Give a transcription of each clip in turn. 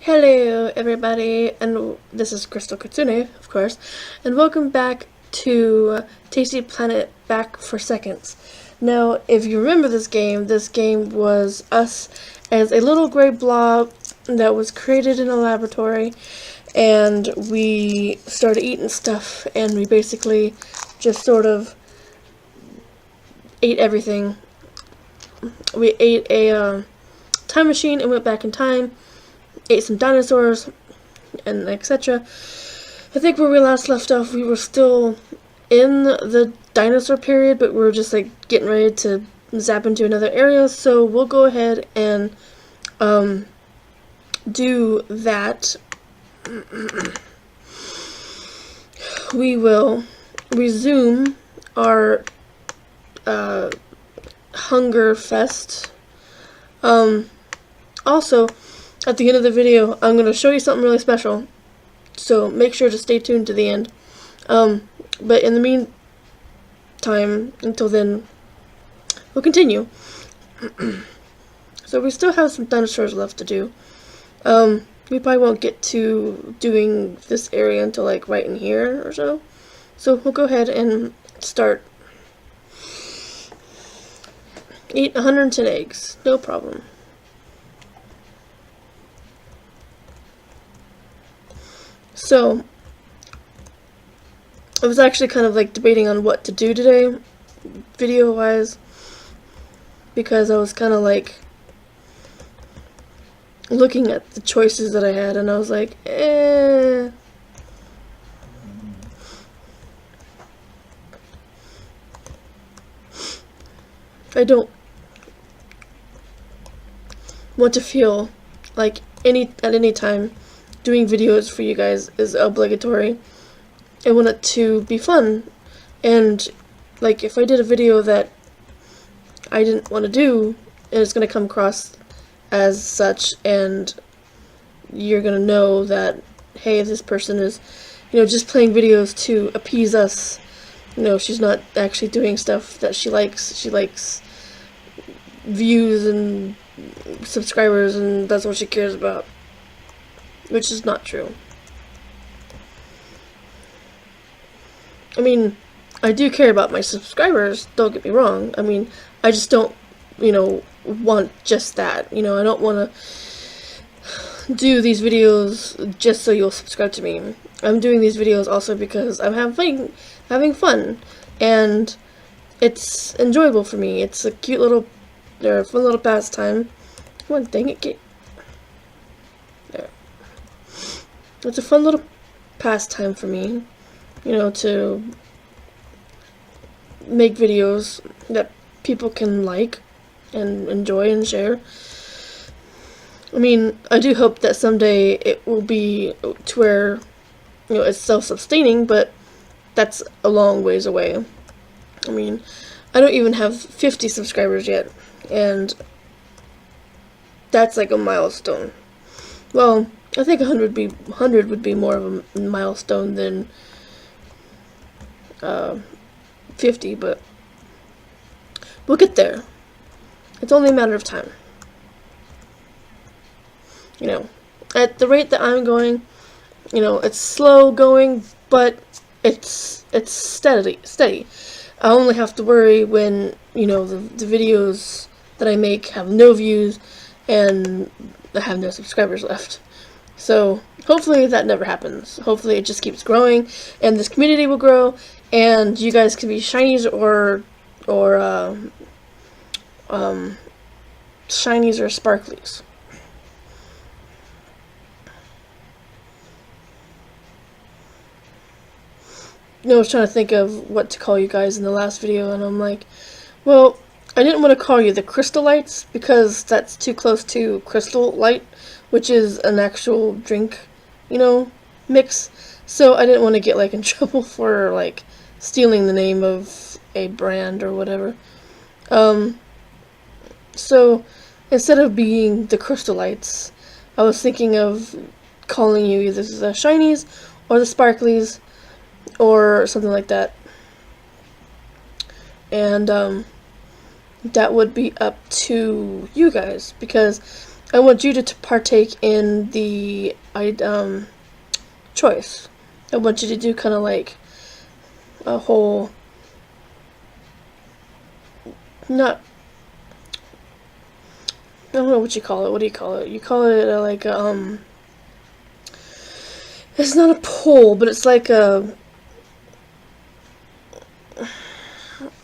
Hello everybody, and this is Crystal Katsune, of course, and welcome back to Tasty Planet Back for Seconds. Now, if you remember this game was us as a little gray blob that was created in a laboratory, and we started eating stuff, and we basically just sort of ate everything. We ate a time machine and went back in time, ate some dinosaurs, and etc. I think where we last left off, we were still in the dinosaur period, but we were just like getting ready to zap into another area, so we'll go ahead and do that. We will resume our Hunger Fest. Also, at the end of the video, I'm going to show you something really special, so make sure to stay tuned to the end. But in the meantime, until then, we'll continue. So we still have some dinosaurs left to do. We probably won't get to doing this area until like right in here or so. So we'll go ahead and start. Eat 110 eggs, no problem. So, I was actually kind of like debating on what to do today, video-wise, because I was kind of like looking at the choices that I had, and I was like, I don't want to feel like at any time doing videos for you guys is obligatory. I want it to be fun, and like if I did a video that I didn't want to do, and it's going to come across as such, and you're going to know that, hey, this person is, just playing videos to appease us. She's not actually doing stuff that she likes. She likes views and subscribers, and that's what she cares about. Which is not true. I mean, I do care about my subscribers, don't get me wrong. I mean, I just don't, want just that. I don't want to do these videos just so you'll subscribe to me. I'm doing these videos also because I'm having fun, and it's enjoyable for me. It's a cute little, or fun little pastime. Come on, dang it, get. There. It's a fun little pastime for me, to make videos that people can like and enjoy and share. I mean, I do hope that someday it will be to where, it's self-sustaining, but that's a long ways away. I mean, I don't even have 50 subscribers yet, and that's like a milestone. Well, I think 100 would be more of a milestone than 50, but we'll get there. It's only a matter of time. At the rate that I'm going, it's slow going, but it's steady. I only have to worry when, the videos that I make have no views and I have no subscribers left. So hopefully that never happens. Hopefully it just keeps growing, and this community will grow, and you guys can be shinies or shinies or sparklies. I was trying to think of what to call you guys in the last video, and I'm like, well, I didn't want to call you the Crystalites because that's too close to Crystal Light, which is an actual drink, mix. So I didn't want to get in trouble for stealing the name of a brand or whatever. So instead of being the Crystalites, I was thinking of calling you either the Shinies or the Sparklies or something like that. And that would be up to you guys, because I want you to partake in the choice. I want you to do kind of like a whole, not, I don't know what you call it. What do you call it? You call it like it's not a poll, but it's like a,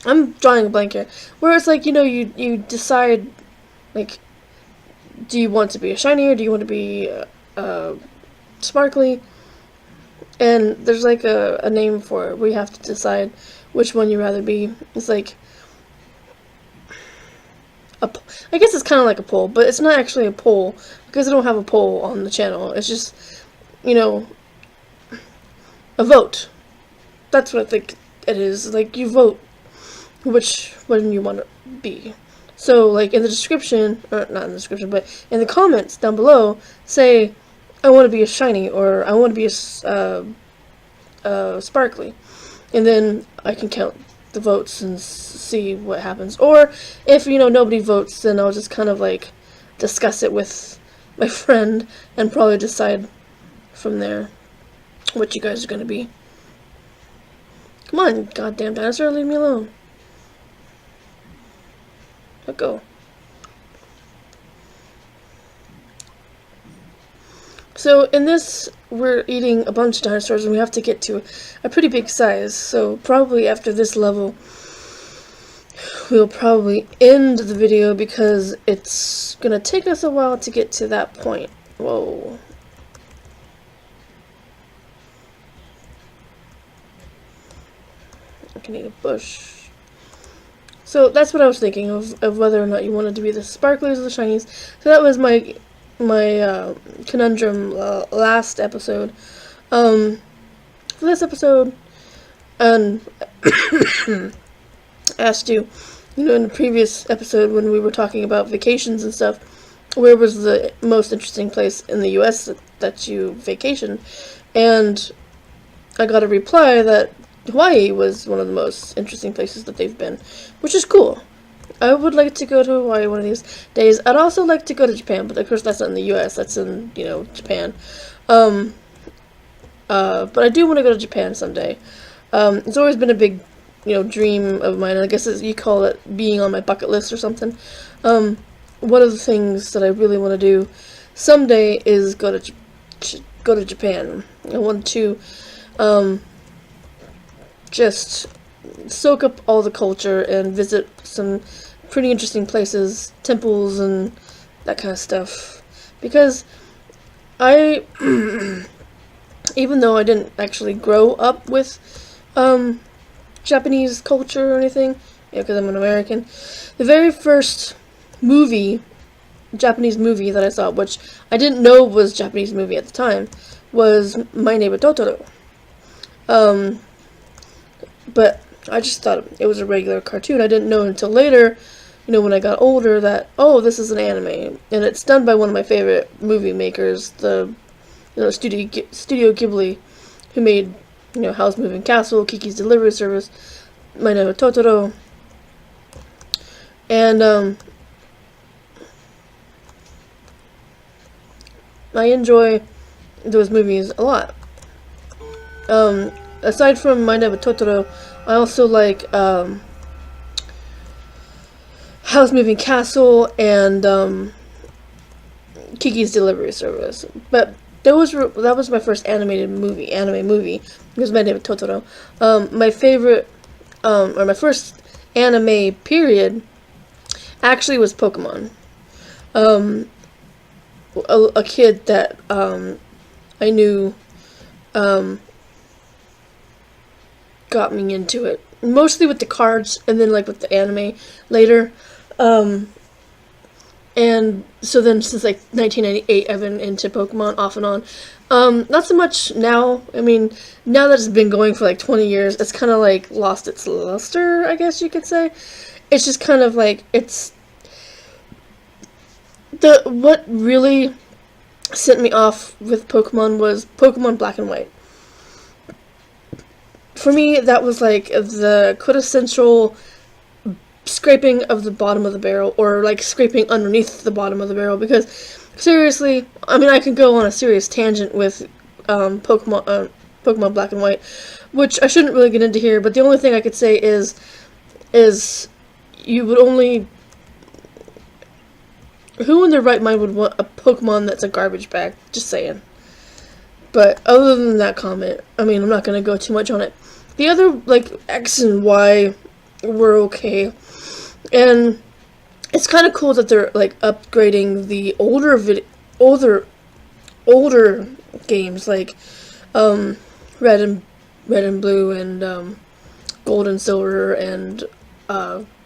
I'm drawing a blank here, where it's like, you decide, like, do you want to be a shiny or do you want to be sparkly? And there's like a name for it where you have to decide which one you'd rather be. It's like I guess it's kind of like a poll, but it's not actually a poll because I don't have a poll on the channel. It's just, a vote. That's what I think it is. Like, you vote which one you want to be. So, like, in the description, or not in the description, but in the comments down below, say, I want to be a shiny, or I want to be a sparkly. And then I can count the votes and see what happens. Or, if, nobody votes, then I'll just kind of, like, discuss it with my friend and probably decide from there what you guys are going to be. Come on, goddamn dinosaur, leave me alone. Let go. So in this, we're eating a bunch of dinosaurs and we have to get to a pretty big size. So probably after this level, we'll probably end the video because it's gonna take us a while to get to that point. Whoa. I can eat a bush. So that's what I was thinking of whether or not you wanted to be the sparklies or the shinies. So that was my conundrum last episode. For this episode, and asked you, in the previous episode when we were talking about vacations and stuff, where was the most interesting place in the US that you vacationed? And I got a reply that Hawaii was one of the most interesting places that they've been, which is cool. I would like to go to Hawaii one of these days. I'd also like to go to Japan, but of course that's not in the US, that's in, Japan. But I do want to go to Japan someday. It's always been a big, dream of mine. I guess you call it being on my bucket list or something. One of the things that I really want to do someday is go to Japan. I want to, just soak up all the culture and visit some pretty interesting places, temples and that kind of stuff. Because I, even though I didn't actually grow up with Japanese culture or anything, because I'm an American, the very first Japanese movie that I saw, which I didn't know was a Japanese movie at the time, was My Neighbor Totoro. But I just thought it was a regular cartoon. I didn't know until later, when I got older, that, oh, this is an anime. And it's done by one of my favorite movie makers, the Studio Ghibli, who made, Howl's Moving Castle, Kiki's Delivery Service, My Neighbor Totoro. And, I enjoy those movies a lot. Aside from My Neighbor Totoro, I also like Howl's Moving Castle and Kiki's Delivery Service. But that was my first anime movie. It was My Neighbor Totoro. My favorite, or my first anime period, actually was Pokemon. A kid that I knew got me into it, mostly with the cards and then like with the anime later, and so then since like 1998 I've been into Pokemon off and on. Not so much now. I mean, now that it's been going for like 20 years, it's kind of like lost its luster, I guess you could say. It's just kind of like, it's what really sent me off with Pokemon was Pokemon Black and White. For me, that was like the quintessential scraping of the bottom of the barrel, or like scraping underneath the bottom of the barrel, because seriously, I mean, I could go on a serious tangent with Pokemon Black and White, which I shouldn't really get into here, but the only thing I could say is you would only... Who in their right mind would want a Pokemon that's a garbage bag? Just saying. But other than that comment, I mean, I'm not going to go too much on it. The other, like, X and Y were okay. And it's kind of cool that they're, like, upgrading the older games, like, Red and Blue and, Gold and Silver and,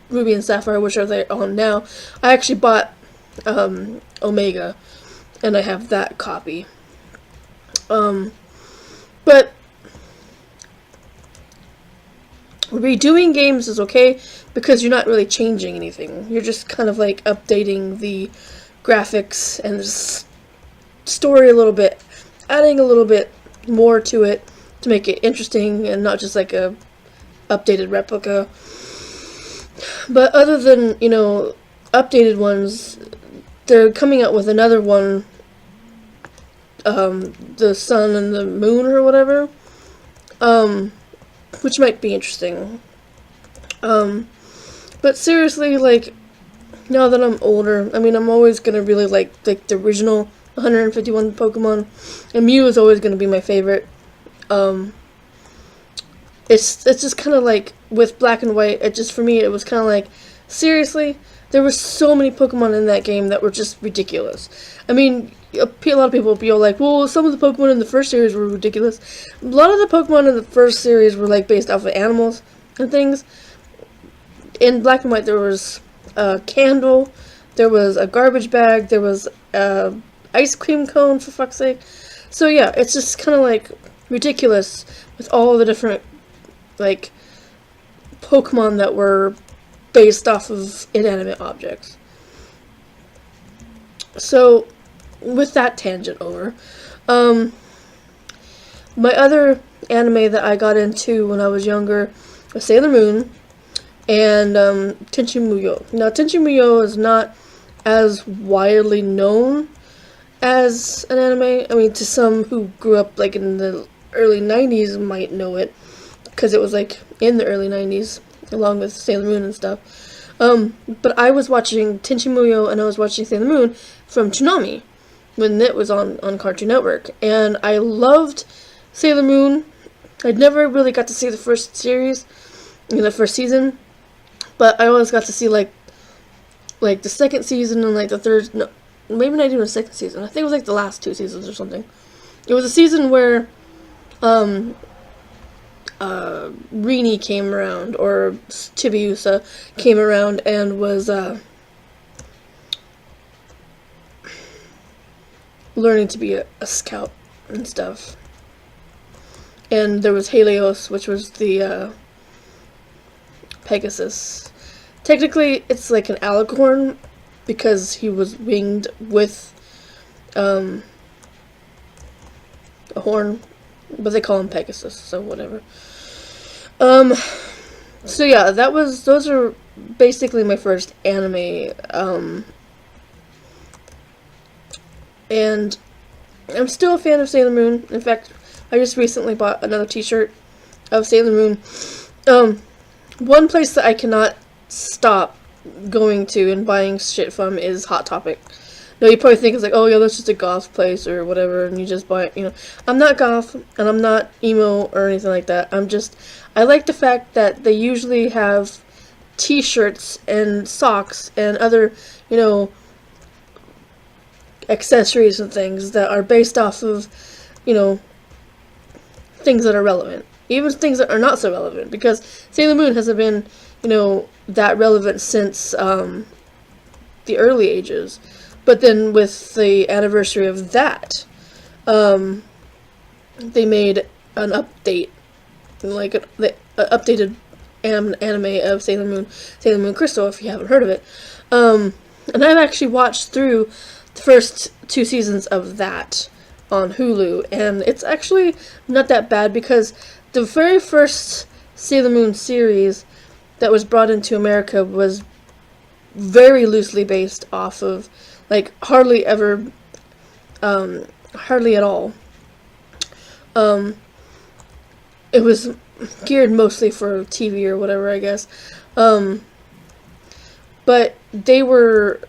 Ruby and Sapphire, which are they on now. I actually bought Omega, and I have that copy. But redoing games is okay because you're not really changing anything. You're just kind of like updating the graphics and the story a little bit, adding a little bit more to it to make it interesting and not just like a updated replica. But other than, you know, updated ones, they're coming out with another one, the Sun and the Moon or whatever, which might be interesting. But seriously, like, now that I'm older, I mean, I'm always gonna really like the original 151 Pokemon, and Mew is always gonna be my favorite. It's just kind of like with Black and White. It just, for me, it was kind of like, seriously. There were so many Pokemon in that game that were just ridiculous. I mean, a lot of people will be like, well, some of the Pokemon in the first series were ridiculous. A lot of the Pokemon in the first series were, like, based off of animals and things. In Black and White, there was a candle, there was a garbage bag, there was a ice cream cone, for fuck's sake. So, yeah, it's just kind of, like, ridiculous with all the different, like, Pokemon that were based off of inanimate objects. So, with that tangent over, my other anime that I got into when I was younger was Sailor Moon and Tenchi Muyo. Now, Tenchi Muyo is not as widely known as an anime. I mean, to some who grew up like in the early 90s might know it, because it was like in the early 90s, along with Sailor Moon and stuff. But I was watching Tenchi Muyo and I was watching Sailor Moon from Toonami when it was on Cartoon Network. And I loved Sailor Moon. I'd never really got to see the first series, the first season, but I always got to see like the second season and like the third, no, maybe not even the second season. I think it was like the last 2 seasons or something. It was a season where Rini came around, or Chibiusa came around and was learning to be a scout and stuff. And there was Helios, which was the Pegasus. Technically, it's like an alicorn because he was winged with a horn, but they call him Pegasus, so whatever. So yeah, those are basically my first anime, and I'm still a fan of Sailor Moon. In fact, I just recently bought another t-shirt of Sailor Moon. One place that I cannot stop going to and buying shit from is Hot Topic. Now, you probably think it's like, oh yeah, that's just a goth place or whatever, and you just buy it, I'm not goth, and I'm not emo or anything like that. I like the fact that they usually have t-shirts and socks and other, accessories and things that are based off of, things that are relevant. Even things that are not so relevant, because Sailor Moon hasn't been, that relevant since the early ages. But then with the anniversary of that, they made an update, like an updated anime of Sailor Moon Crystal, if you haven't heard of it. And I've actually watched through the first 2 seasons of that on Hulu, and it's actually not that bad, because the very first Sailor Moon series that was brought into America was very loosely based off of like hardly ever, hardly at all. It was geared mostly for TV or whatever, I guess. But they were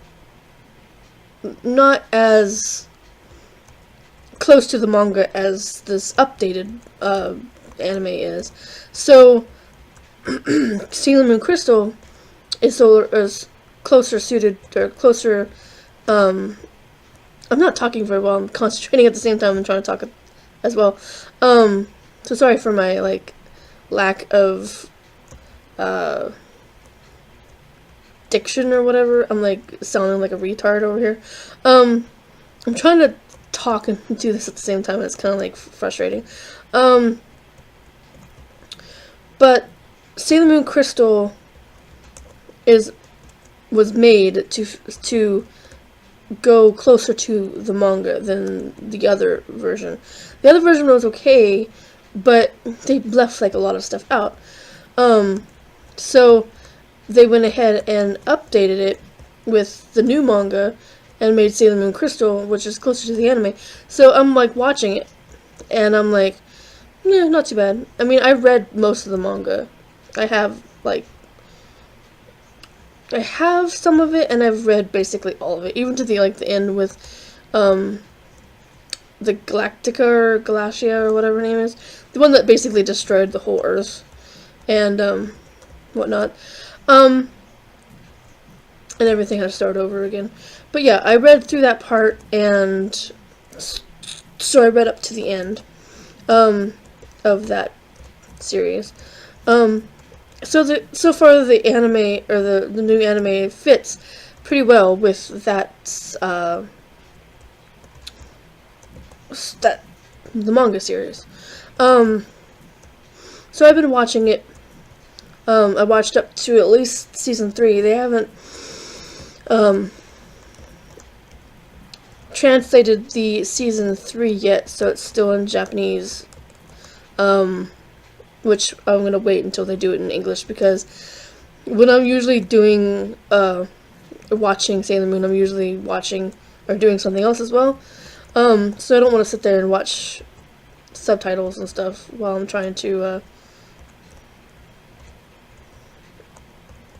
not as close to the manga as this updated anime is. So Sailor Moon Crystal is closer suited, or closer. I'm not talking very well. I'm concentrating at the same time. I'm trying to talk as well. So sorry for my lack of diction or whatever. I'm sounding like a retard over here. I'm trying to talk and do this at the same time, and it's kind of frustrating. But Sailor Moon Crystal was made to go closer to the manga than the other version. The other version was okay, but they left a lot of stuff out. So they went ahead and updated it with the new manga and made Sailor Moon Crystal, which is closer to the anime. So I'm watching it, and I'm yeah, not too bad. I mean, I read most of the manga. I have some of it, and I've read basically all of it, even to the the end with the Galactica or Galatia or whatever her name is, the one that basically destroyed the whole Earth and whatnot, and everything had to start over again. But yeah, I read through that part, and so I read up to the end of that series. So far the anime, or the new anime, fits pretty well with the manga series. So I've been watching it. I watched up to at least season 3. They haven't translated the season 3 yet, so it's still in Japanese. Which I'm gonna wait until they do it in English, because when I'm usually doing watching Sailor Moon, I'm usually watching or doing something else as well. So I don't want to sit there and watch subtitles and stuff while I'm trying to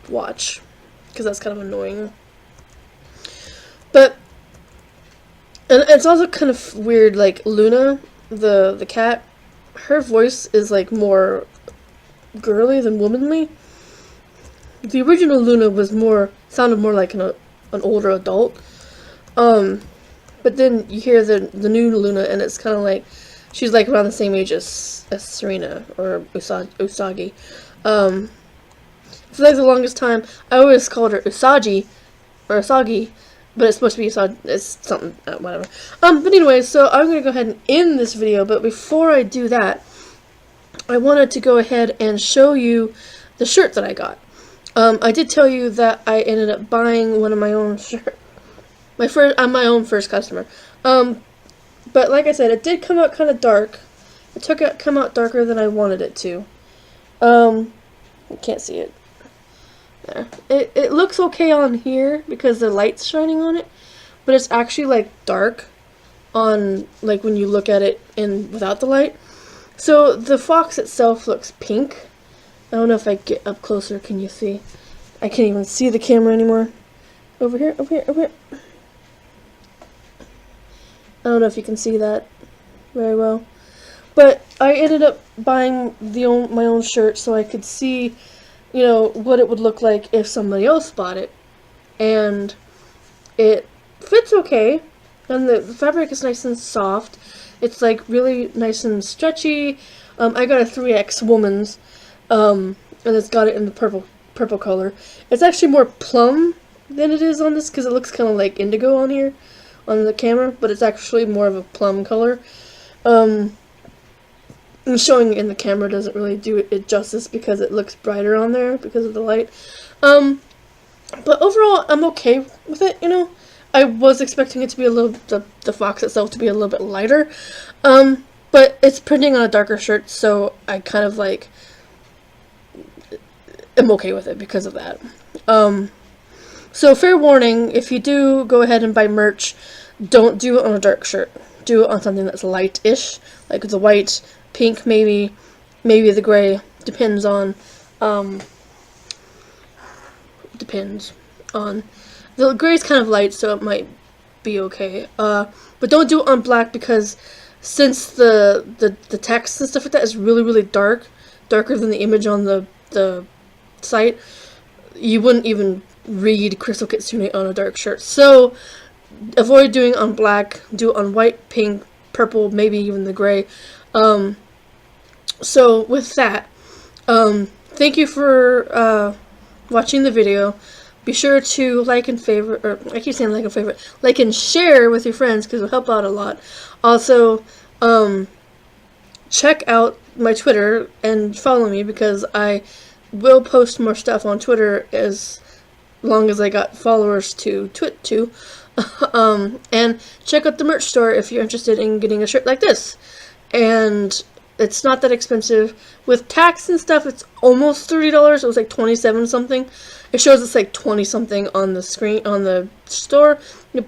watch, because that's kind of annoying. But and it's also kind of weird, Luna, the cat, her voice is more girly than womanly. The original Luna sounded more like an older adult. But then you hear the new Luna, and it's kind of she's around the same age as Serena or Usagi. For the longest time, I always called her Usagi or Usagi, but it's supposed to be Usagi. It's something, whatever. But anyway, so I'm gonna go ahead and end this video. But before I do that, I wanted to go ahead and show you the shirt that I got. I did tell you that I ended up buying one of my own shirts. I'm my own first customer. But like I said, it did come out kind of dark. It come out darker than I wanted it to. You can't see it. There. It looks okay on here because the light's shining on it, but it's actually dark on when you look at it without the light. So the fox itself looks pink. I don't know if I get up closer, can you see? I can't even see the camera anymore. Over here, over here, over here. I don't know if you can see that very well. But I ended up buying my own shirt so I could see, what it would look like if somebody else bought it. And it fits okay. And the fabric is nice and soft. It's really nice and stretchy. I got a 3X woman's, and it's got it in the purple color. It's actually more plum than it is on this, because it looks kind of indigo on here on the camera, but it's actually more of a plum color. And showing it in the camera doesn't really do it justice, because it looks brighter on there because of the light. But overall, I'm okay with it. I was expecting it to be the fox itself to be a little bit lighter, but it's printing on a darker shirt, so I kind of am okay with it because of that. So fair warning, if you do go ahead and buy merch, don't do it on a dark shirt. Do it on something that's light-ish, like the white, pink maybe the gray. Depends on the gray's kind of light, so it might be okay. But don't do it on black, because since the text and stuff like that is really dark, darker than the image on the site, you wouldn't even read Crystal Kitsune on a dark shirt. So avoid doing on black. Do it on white, pink, purple, maybe even the gray. So with that, thank you for watching the video. Be sure to like and favorite, or I keep saying like and favorite, like and share with your friends, because it'll help out a lot. Also, check out my Twitter and follow me, because I will post more stuff on Twitter as long as I got followers to twit to. And check out the merch store if you're interested in getting a shirt like this. And it's not that expensive. With tax and stuff, it's almost $30. It was like 27 something. It shows it's like 20 something on the screen, on the store,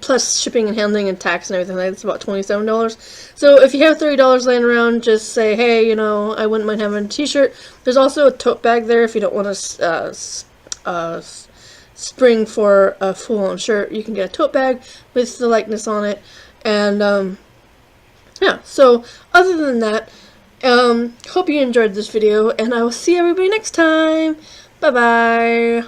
plus shipping and handling and tax and everything. It's about $27. So if you have $30 laying around, just say, hey, you know, I wouldn't mind having a t-shirt. There's also a tote bag there if you don't want to spring for a full-on shirt. You can get a tote bag with the likeness on it. And yeah, so other than that, hope you enjoyed this video, and I will see everybody next time. Bye bye.